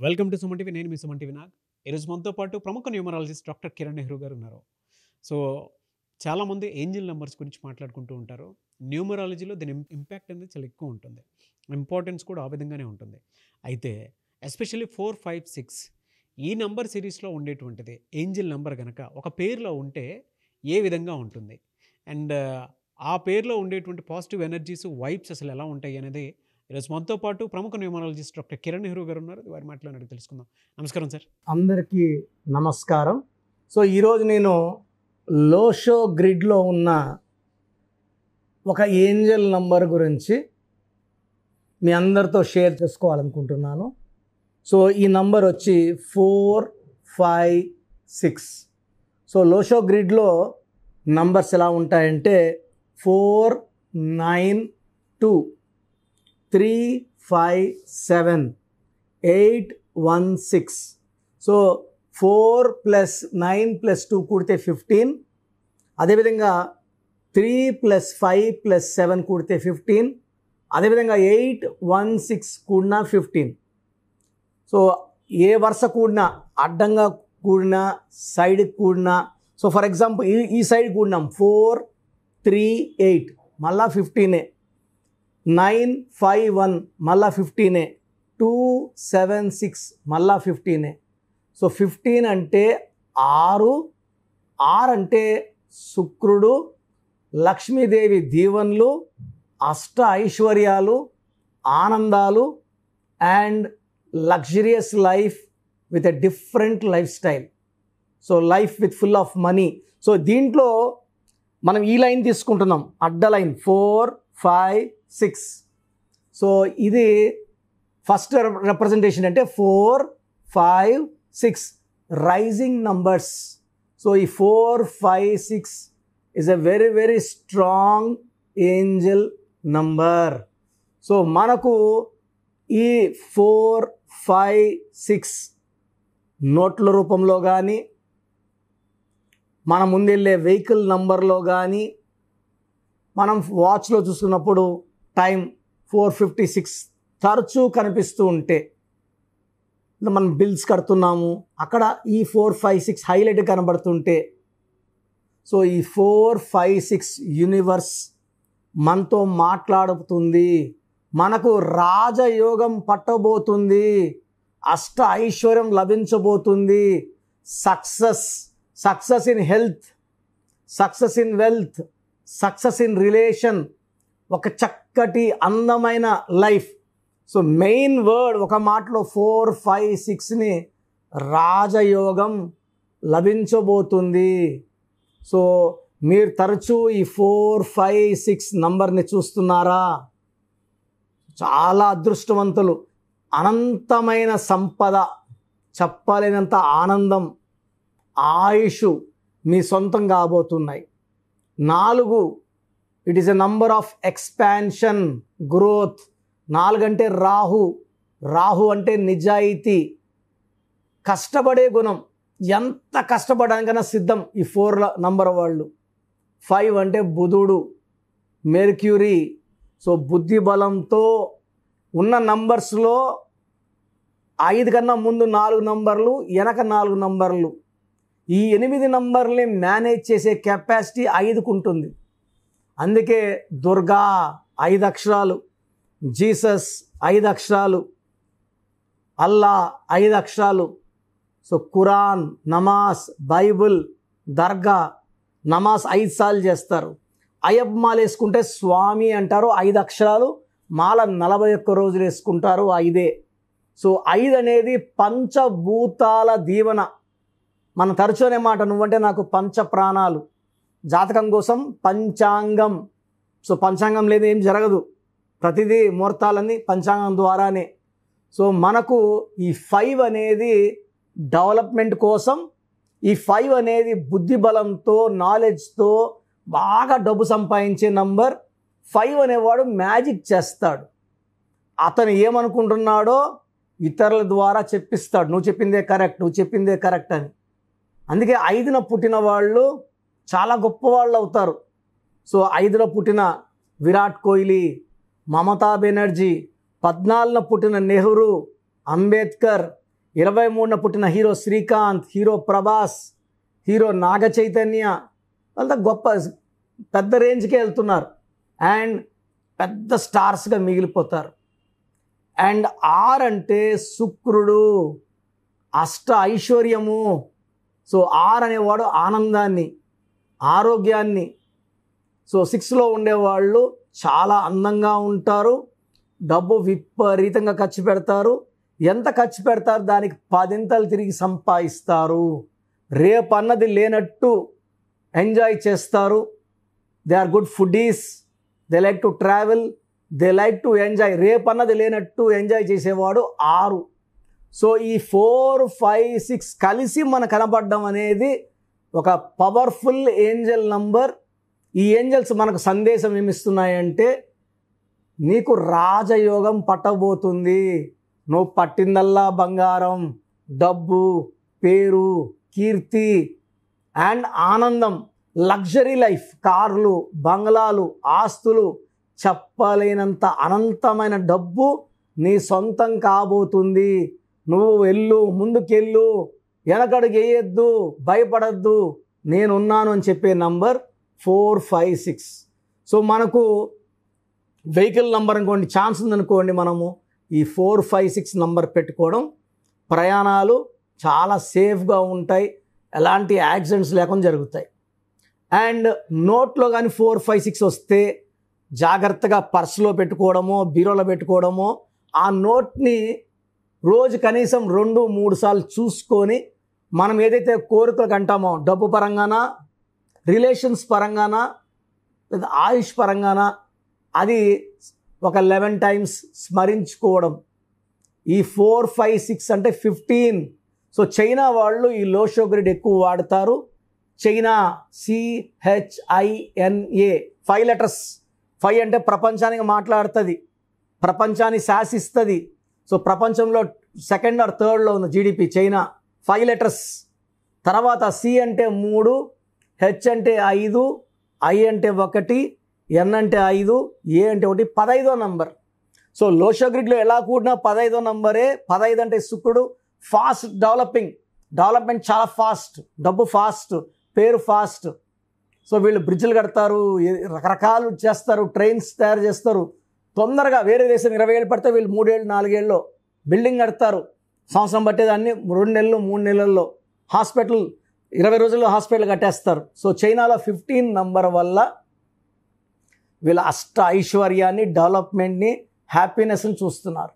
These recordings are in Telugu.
Welcome to Suman TV. నేను మీ సుమన్ టీవీ నాగ్. ఈరోజు మనతో పాటు ప్రముఖ న్యూమరాలజిస్ట్ డాక్టర్ కిరణ్ నెహ్రూ గారు ఉన్నారు. సో చాలామంది ఏంజిల్ నెంబర్స్ గురించి మాట్లాడుకుంటూ ఉంటారు. న్యూమరాలజీలో దీని ఇంపాక్ట్ అనేది చాలా ఎక్కువ ఉంటుంది, ఇంపార్టెన్స్ కూడా ఆ విధంగానే ఉంటుంది. అయితే ఎస్పెషల్లీ 4, 5, 6 ఈ నెంబర్ సిరీస్లో ఉండేటువంటిది ఏంజిల్ నెంబర్ కనుక ఒక పేరులో ఉంటే ఏ విధంగా ఉంటుంది, అండ్ ఆ పేరులో ఉండేటువంటి పాజిటివ్ ఎనర్జీస్, వైబ్స్ అసలు ఎలా ఉంటాయి అనేది ఈరోజు మనతో పాటు ప్రముఖ న్యూమరాలజిస్ట్ డాక్టర్ కిరణ్ నెహ్రూ గారు ఉన్నారు. వారి మాట్లాడి తెలుసుకుందాం. నమస్కారం సార్. అందరికీ నమస్కారం. సో ఈరోజు నేను లోషో గ్రిడ్లో ఉన్న ఒక ఏంజల్ నంబర్ గురించి మీ అందరితో షేర్ చేసుకోవాలనుకుంటున్నాను. సో ఈ నంబర్ వచ్చి 4, 5, 6. సో లోషో గ్రిడ్లో నంబర్స్ ఎలా ఉంటాయంటే 4, 9, 2, 3, 5, 7, 8, 1, 6. సో 4 + 9 + 2 కూడితే 15. అదేవిధంగా 3 + 5 + 7 కూడితే 15. అదేవిధంగా 8, 1, 6 కూడినా 15. సో ఏ వరుస కూడినా, అడ్డంగా కూడినా, సైడ్కి కూడినా, సో ఫర్ ఎగ్జాంపుల్ ఈ సైడ్ కూడినాం 4, 3, 8 మళ్ళా 15. 9, 5, 1 మళ్ళా 15. 2, 7, 6 మళ్ళా 15. సో 15 అంటే 6 అంటే శుక్రుడు, లక్ష్మీదేవి దీవెనలు, అష్ట ఐశ్వర్యాలు, ఆనందాలు and luxurious life with a different life style. So life with full of money. So దీంట్లో మనం ఈ లైన్ తీసుకుంటున్నాం, అడ్డ లైన్ 4, 5, 6. సో ఇది ఫస్ట్ రిప్రజెంటేషన్ అంటే 4, 5, 6 రైజింగ్ నంబర్స్. సో ఈ 4, 5, 6 is a very very strong angel number. So మనకు ఈ 4, 5, 6 నోట్ల రూపంలో కానీ, మన ముందెళ్ళే వెహికల్ నంబర్లో కానీ, మనం వాచ్లో చూసుకున్నప్పుడు టైం 4:56 తరచూ కనిపిస్తూ ఉంటే, మనం బిల్స్ కడుతున్నాము అక్కడ ఈ 4, 5, 6 హైలైట్ కనబడుతుంటే, సో ఈ 4, 5, 6 యూనివర్స్ మనతో మాట్లాడుతుంది. మనకు రాజయోగం పట్టబోతుంది, అష్ట ఐశ్వర్యం లభించబోతుంది, success in health, success in wealth, success in relation, ఒక చక్కటి అందమైన లైఫ్. సో మెయిన్ వర్డ్ ఒక మాటలో 4, 5, 6ని రాజయోగం లభించబోతుంది. సో మీరు తరచూ ఈ 4, 5, 6 నంబర్ని చూస్తున్నారా? చాలా అదృష్టవంతులు. అనంతమైన సంపద, చెప్పలేనంత ఆనందం, ఆయుష్ మీ సొంతం కాబోతున్నాయి. 4 it is a number of expansion, growth. 4 అంటే రాహు అంటే నిజాయితీ, కష్టపడే గుణం, ఎంత కష్టపడడానికైనా సిద్ధం ఈ 4 నంబర్ వాళ్ళు. 5 అంటే బుధుడు, మెర్క్యూరీ. సో బుద్ధి బలంతో ఉన్న నంబర్స్లో 5 కన్నా ముందు 4 నంబర్లు, వెనక 4 నంబర్లు, ఈ 8 నంబర్ని మేనేజ్ చేసే కెపాసిటీ 5కు ఉంటుంది. అందుకే దుర్గా 5 అక్షరాలు, జీసస్ 5 అక్షరాలు, అల్లా 5 అక్షరాలు. సో ఖురాన్, నమాజ్, బైబుల్, దర్గా, నమాజ్ 5 సార్లు చేస్తారు. అయ్యప్ప మాల వేసుకుంటే స్వామి అంటారు, 5 అక్షరాలు. మాల 41 రోజులు వేసుకుంటారు, 5. సో 5 అనేది పంచభూతాల దీవెన. మనం తరచునే మాట, నువ్వంటే నాకు పంచ ప్రాణాలు. జాతకం కోసం పంచాంగం. సో పంచాంగం లేదు ఏం జరగదు, ప్రతిదీ ముహూర్తాలన్నీ పంచాంగం ద్వారానే. సో మనకు ఈ 5 అనేది డెవలప్మెంట్ కోసం, ఈ 5 అనేది బుద్ధి బలంతో, నాలెడ్జ్తో బాగా డబ్బు సంపాదించే నంబర్. 5 అనేవాడు మ్యాజిక్ చేస్తాడు. అతను ఏమనుకుంటున్నాడో ఇతరుల ద్వారా చెప్పిస్తాడు, నువ్వు చెప్పిందే కరెక్ట్, నువ్వు చెప్పిందే కరెక్ట్ అని. అందుకే 5న పుట్టిన వాళ్ళు చాలా గొప్ప వాళ్ళు అవుతారు. సో 5లో పుట్టిన విరాట్ కోహ్లీ, మమతా బెనర్జీ, 14న పుట్టిన నెహ్రూ, అంబేద్కర్, 23న పుట్టిన hero Srikanth, hero Prabhas, hero Naga Chaitanya వాళ్ళంతా గొప్ప పెద్ద రేంజ్కే వెళ్తున్నారు అండ్ పెద్ద స్టార్స్గా మిగిలిపోతారు. అండ్ 6 అంటే శుక్రుడు, అష్ట ఐశ్వర్యము. సో 6 అనేవాడు ఆనందాన్ని, ఆరోగ్యాన్ని. సో 6లో ఉండేవాళ్ళు చాలా అందంగా ఉంటారు, డబ్బు విపరీతంగా ఖర్చు పెడతారు. ఎంత ఖర్చు పెడతారు దానికి 10 తిరిగి సంపాదిస్తారు. రేపన్నది లేనట్టు ఎంజాయ్ చేస్తారు. They are good foodies, they like to travel, they like to enjoy. రేపన్నది లేనట్టు ఎంజాయ్ చేసేవాడు 6. సో ఈ 4, 5, 6 కలిసి మన కనపడడం అనేది ఒక పవర్ఫుల్ ఏంజల్ నంబర్. ఈ ఏంజల్స్ మనకు సందేశం ఏమిస్తున్నాయంటే నీకు రాజయోగం పట్టబోతుంది. నువ్వు పట్టిందల్లా బంగారం, డబ్బు, పేరు, కీర్తి అండ్ ఆనందం, లగ్జరీ లైఫ్, కార్లు, బంగ్లాలు, ఆస్తులు, చెప్పలేనంత అనంతమైన డబ్బు నీ సొంతం కాబోతుంది. నువ్వు వెళ్ళు, ముందుకెళ్ళు, వెనకడుగు వేయొద్దు, భయపడద్దు, నేనున్నాను అని చెప్పే నంబర్ 4, 5, 6. సో మనకు వెహికల్ నంబర్ అనుకోండి, ఛాన్స్ ఉందనుకోండి, మనము ఈ 4, 5, 6 నంబర్ పెట్టుకోవడం ప్రయాణాలు చాలా సేఫ్గా ఉంటాయి, ఎలాంటి యాక్సిడెంట్స్ లేకుండా జరుగుతాయి. అండ్ నోట్లో కానీ 4, 5, 6 వస్తే జాగ్రత్తగా పర్సులో పెట్టుకోవడమో, బీరోలో పెట్టుకోవడమో, ఆ నోట్ని రోజు కనీసం 2, 3 సార్లు చూసుకొని మనం ఏదైతే కోరికలకు అంటామో, డబ్బు పరంగానా, రిలేషన్స్ పరంగానా, లేదా ఆయుష్ పరంగానా, అది ఒక 11 టైమ్స్ స్మరించుకోవడం. ఈ 4, 5, 6 అంటే 15. సో చైనా వాళ్ళు ఈ లో షుగర్ ఎక్కువ వాడతారు. China CHINA 5 letters. 5 అంటే ప్రపంచానికి మాట్లాడుతుంది, ప్రపంచాన్ని శాసిస్తుంది. సో ప్రపంచంలో 2nd or 3rd ఉంది జీడిపి చైనా. 5 లెటర్స్. తర్వాత C అంటే 3, H అంటే 5, I అంటే 1, N అంటే 5, A అంటే 1, 15వ నంబర్. సో లోషోగ్రిడ్లో ఎలా కూడినా 15వ నంబరే. 15 అంటే శుక్రుడు, ఫాస్ట్ డెవలప్మెంట్ చాలా ఫాస్ట్, డబ్బు ఫాస్ట్, పేరు ఫాస్ట్. సో వీళ్ళు బ్రిడ్జ్లు కడతారు, రకరకాలు చేస్తారు, ట్రైన్స్ తయారు చేస్తారు. తొందరగా వేరే దేశం 20 ఏళ్ళు పడితే వీళ్ళు 3 ఏళ్ళు 4 ఏళ్ళలో బిల్డింగ్ కడతారు. సంవత్సరం పట్టేదాన్ని 2 నెలలు 3 నెలల్లో. హాస్పిటల్ 20 రోజుల్లో హాస్పిటల్ కట్టేస్తారు. సో చైనాలో 15 నంబర్ వల్ల వీళ్ళ అష్ట ఐశ్వర్యాన్ని, డెవలప్మెంట్ని, హ్యాపీనెస్ని చూస్తున్నారు.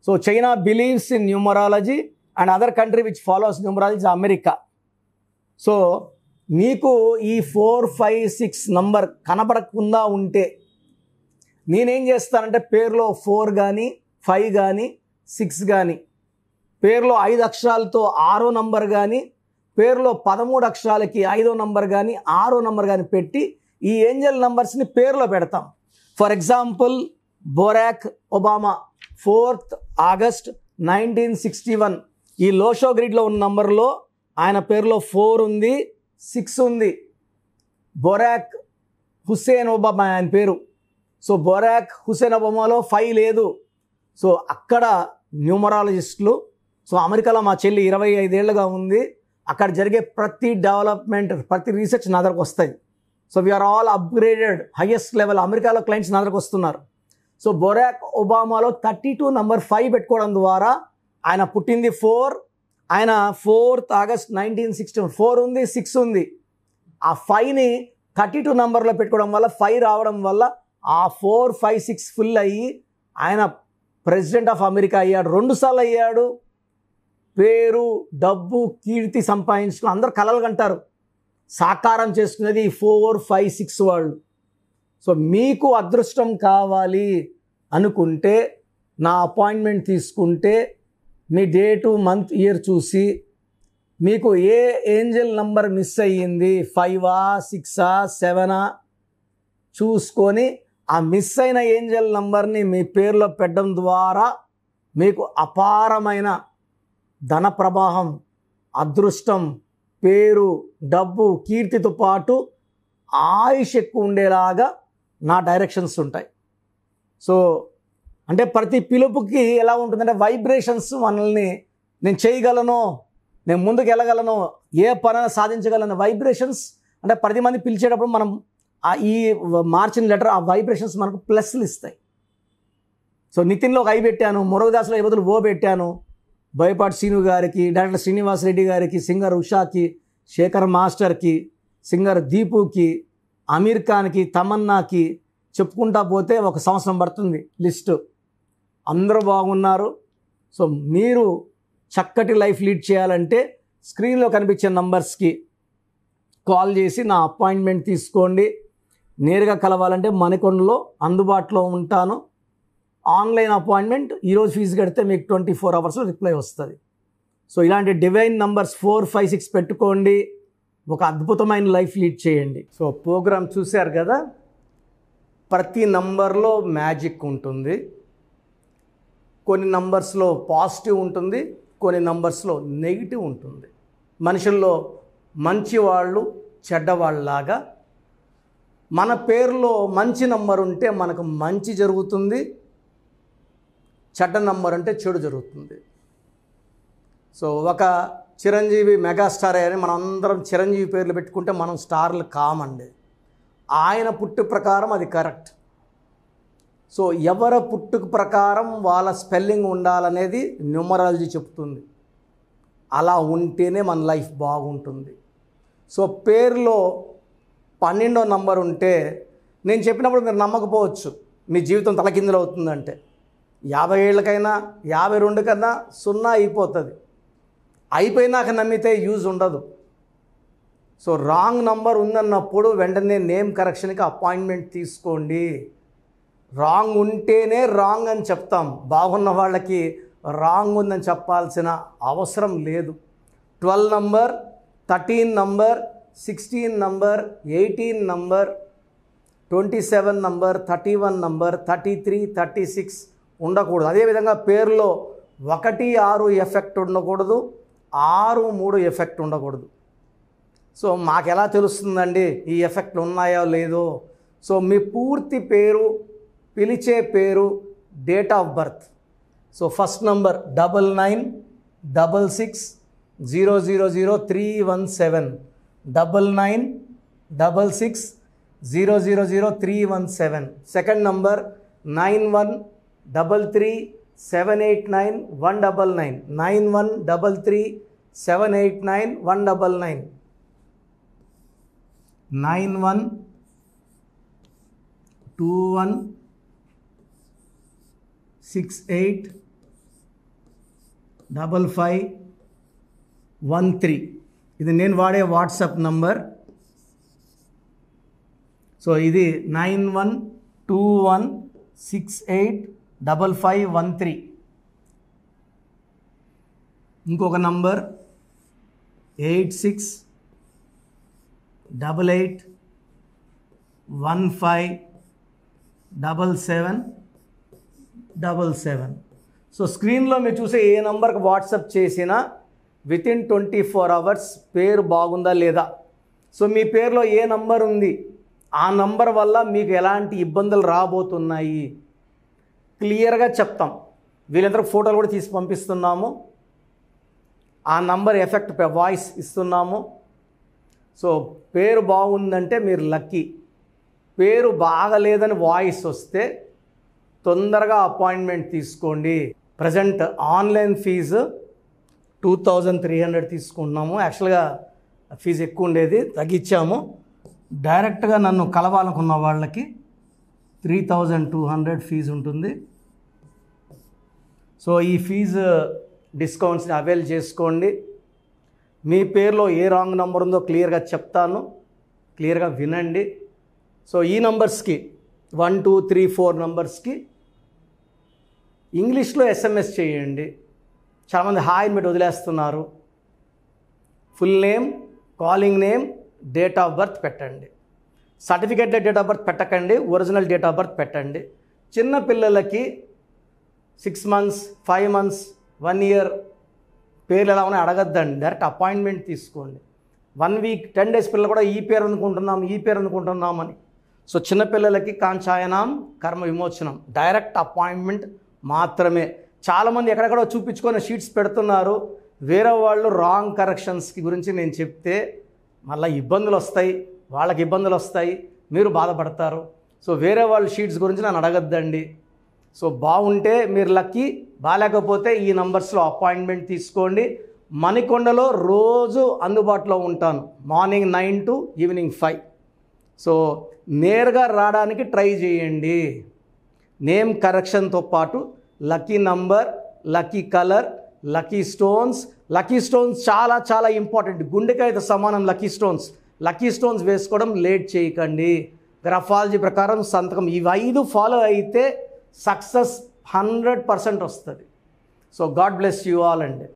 So China believes in numerology and other country which follows numerology America. So మీకు ఈ 4, 5, 6 నంబర్ కనపడకుండా ఉంటే నేనేం చేస్తానంటే పేరులో 4 కానీ 5 కానీ 6 కానీ, పేరులో 5 అక్షరాలతో 6వ నంబర్ కానీ, పేరులో 13 అక్షరాలకి 5వ నంబర్ కానీ 6వ నంబర్ కానీ పెట్టి ఈ ఏంజల్ నంబర్స్ని పేరులో పెడతాం. For example Barack Obama 4th August 1961. ఈ లోషో గ్రిడ్లో ఉన్న నంబర్లో ఆయన పేరులో 4 ఉంది, 6 ఉంది. బొరాక్ హుస్సేన్ ఒబామా ఆయన పేరు. సో బొరాక్ హుస్సేన్ ఒబామాలో 5 లేదు. సో అక్కడ న్యూమరాలజిస్టులు, సో అమెరికాలో మా చెల్లి 25 ఏళ్ళుగా ఉంది, అక్కడ జరిగే ప్రతి డెవలప్మెంట్, ప్రతి రీసెర్చ్ నా దగ్గరకు వస్తాయి. So we are all upgraded, highest level. అమెరికాలో క్లయింట్స్ నా దగ్గరకు వస్తున్నారు. సో బొరాక్ ఒబామాలో 32 నంబర్ 5 పెట్టుకోవడం ద్వారా ఆయన పుట్టింది 4, ఆయన 4th August 1961. 4 ఉంది, 6 ఉంది. ఆ 5ని 32 నంబర్లో పెట్టుకోవడం వల్ల 5 రావడం వల్ల ఆ 4, 5, 6 ఫుల్ అయ్యి ఆయన ప్రెసిడెంట్ ఆఫ్ అమెరికా అయ్యాడు. 2 సార్లు అయ్యాడు. పేరు, డబ్బు, కీర్తి సంపాదించుకుని అందరు కలలు కంటారు. సాకారం చేసుకునేది 4, 5, 6 వాళ్ళు. సో మీకు అదృష్టం కావాలి అనుకుంటే నా అపాయింట్మెంట్ తీసుకుంటే మీ డేటు, మంత్, ఇయర్ చూసి మీకు ఏ ఏంజల్ నంబర్ మిస్ అయ్యింది, 5ఆ 6ఆ 7ఆ చూసుకొని ఆ మిస్ అయిన ఏంజల్ నంబర్ని మీ పేరులో పెట్టడం ద్వారా మీకు అపారమైన ధన ప్రవాహం, అదృష్టం, పేరు, డబ్బు, కీర్తితో పాటు ఆయుష్ ఎక్కువ ఉండేలాగా నా డైరెక్షన్స్ ఉంటాయి. సో అంటే ప్రతి పిలుపుకి ఎలా ఉంటుందంటే వైబ్రేషన్స్ మనల్ని నేను చేయగలను, నేను ముందుకు వెళ్ళగలను, ఏ పనైనా సాధించగలను వైబ్రేషన్స్. అంటే 10 మంది పిలిచేటప్పుడు మనం ఈ మార్చిన లెటర్ ఆ వైబ్రేషన్స్ మనకు ప్లస్లు ఇస్తాయి. సో నితిన్లో ఒక ఐ పెట్టాను, మురుగదాస్లో బదులు ఓ పెట్టాను, బోయపాటి శ్రీను గారికి, డైరెక్టర్ శ్రీనివాస్ రెడ్డి గారికి, సింగర్ ఉషాకి, శేఖర్ మాస్టర్కి, సింగర్ దీపుకి, అమీర్ ఖాన్కి, తమన్నాకి చెప్పుకుంటా పోతే 1 సంవత్సరం పడుతుంది లిస్టు. అందరూ బాగున్నారు. సో మీరు చక్కటి లైఫ్ లీడ్ చేయాలంటే స్క్రీన్లో కనిపించే నంబర్స్కి కాల్ చేసి నా అపాయింట్మెంట్ తీసుకోండి. నేరుగా కలవాలంటే మణికొండలో అందుబాటులో ఉంటాను. ఆన్లైన్ అపాయింట్మెంట్ ఈరోజు ఫీజు కడితే మీకు 24 అవర్స్లో రిప్లై వస్తుంది. సో ఇలాంటి డివైన్ నంబర్స్ 4, 5, 6 పెట్టుకోండి. ఒక అద్భుతమైన లైఫ్ లీడ్ చేయండి. సో ప్రోగ్రామ్ చూశారు కదా, ప్రతి నంబర్లో మ్యాజిక్ ఉంటుంది. కొన్ని నంబర్స్లో పాజిటివ్ ఉంటుంది, కొన్ని నంబర్స్లో నెగిటివ్ ఉంటుంది. మనుషుల్లో మంచివాళ్ళు చెడ్డవాళ్ళలాగా మన పేరులో మంచి నంబర్ ఉంటే మనకు మంచి జరుగుతుంది, చెడ్డ నంబర్ అంటే చెడు జరుగుతుంది. సో ఒక చిరంజీవి మెగాస్టార్ అని మనం అందరం చిరంజీవి పేర్లు పెట్టుకుంటే మనం స్టార్లు కామండి. ఆయన పుట్టు ప్రకారం అది కరెక్ట్. సో ఎవరి పుట్టుక ప్రకారం వాళ్ళ స్పెల్లింగ్ ఉండాలనేది న్యూమరాలజీ చెప్తుంది. అలా ఉంటేనే మన లైఫ్ బాగుంటుంది. సో పేరులో 12వ నంబర్ ఉంటే నేను చెప్పినప్పుడు మీరు నమ్మకపోవచ్చు, మీ జీవితం తలకిందులు అవుతుందంటే 50 ఏళ్ళకైనా 52 కన్నా 0 అయిపోతుంది. అయిపోయినాక నమ్మితే యూజ్ ఉండదు. సో రాంగ్ నంబర్ ఉందన్నప్పుడు వెంటనే నేమ్ కరెక్షన్కి అపాయింట్మెంట్ తీసుకోండి. రాంగ్ ఉంటేనే రాంగ్ అని చెప్తాం, బాగున్న వాళ్ళకి రాంగ్ ఉందని చెప్పాల్సిన అవసరం లేదు. 12 number, 13 number, 16 number, 18 number, 27 number, 31 number, 33, 36 ఉండకూడదు. అదేవిధంగా పేరులో 1, 6 ఎఫెక్ట్ ఉండకూడదు, 6, 3 ఎఫెక్ట్ ఉండకూడదు. సో మాకు ఎలా తెలుస్తుందండి ఈ ఎఫెక్ట్లు ఉన్నాయో లేదో? సో మీ పూర్తి పేరు, పిలిచే పేరు, date of birth. So first number 9966000317, 9966000317. Second number 9133789199, 9133789199, 9121685513. ఇది నేను వాడే వాట్సాప్ నంబర్. సో ఇది 9121685513. ఇంకొక నంబర్ 8688157777. సో స్క్రీన్లో మీరు చూసే ఏ నంబర్కి వాట్సాప్ చేసినా వితిన్ 24 అవర్స్ పేరు బాగుందా లేదా, సో మీ పేరులో ఏ నంబర్ ఉంది, ఆ నంబర్ వల్ల మీకు ఎలాంటి ఇబ్బందులు రాబోతున్నాయి క్లియర్గా చెప్తాం. వీళ్ళందరూ ఫోటోలు కూడా తీసి పంపిస్తున్నాము. ఆ నంబర్ ఎఫెక్ట్ వాయిస్ ఇస్తున్నాము. సో పేరు బాగుందంటే మీరు లక్కీ. పేరు బాగలేదని వాయిస్ వస్తే తొందరగా అపాయింట్మెంట్ తీసుకోండి. ప్రజెంట్ ఆన్లైన్ ఫీజు 2300 తీసుకుంటున్నాము. యాక్చువల్గా ఫీజు ఎక్కువ ఉండేది, తగ్గించాము. డైరెక్ట్గా నన్ను కలవాలనుకున్న వాళ్ళకి 3200 ఫీజు ఉంటుంది. సో ఈ ఫీజు డిస్కౌంట్స్ని అవైల్ చేసుకోండి. మీ పేరులో ఏ రాంగ్ నెంబర్ ఉందో క్లియర్గా చెప్తాను, క్లియర్గా వినండి. సో ఈ నంబర్స్కి 1, 2, 3, 4 నంబర్స్కి ఇంగ్లీష్లో SMS చేయండి. చాలామంది హాయ్ పెట్టి వదిలేస్తున్నారు. Full name, calling name, date of birth పెట్టండి. సర్టిఫికేట్ డేట్ ఆఫ్ బర్త్ పెట్టకండి, ఒరిజినల్ డేట్ ఆఫ్ బర్త్ పెట్టండి. చిన్న పిల్లలకి 6 months, 5 months, 1 year పేర్లు ఎలా ఉన్నాయో అడగద్దండి, డైరెక్ట్ అపాయింట్మెంట్ తీసుకోండి. 1 week, 10 days పిల్లలు కూడా ఈ పేరు అనుకుంటున్నామని. సో చిన్నపిల్లలకి కాంచాయనాం, కర్మ విమోచనం, డైరెక్ట్ అపాయింట్మెంట్ మాత్రమే. చాలామంది ఎక్కడెక్కడో చూపించుకొని షీట్స్ పెడుతున్నారు. వేరే వాళ్ళు రాంగ్ కరెక్షన్స్కి గురించి నేను చెప్తే మళ్ళీ ఇబ్బందులు వస్తాయి, వాళ్ళకి ఇబ్బందులు వస్తాయి, మీరు బాధపడతారు. సో వేరే వాళ్ళ షీట్స్ గురించి నన్ను అడగద్దండి. సో బాగుంటే మీరు లక్కీ, బాగాలేకపోతే ఈ నంబర్స్లో అపాయింట్మెంట్ తీసుకోండి. మణికొండలో రోజు అందుబాటులో ఉంటాను, మార్నింగ్ 9 to ఈవినింగ్ 5. సో నేరుగా రావడానికి ట్రై చేయండి. నేమ్ కరెక్షన్తో పాటు lucky number, lucky colour, lucky stones. Lucky stones చాలా చాలా ఇంపార్టెంట్. గుండెకాయతో సమానం లక్కీ స్టోన్స్. లక్కీ స్టోన్స్ వేసుకోవడం లేట్ చేయకండి. గ్రఫాలజీ ప్రకారం సంతకం ఇవి 5 ఫాలో అయితే సక్సెస్ 100% వస్తుంది. So God bless you all అండి.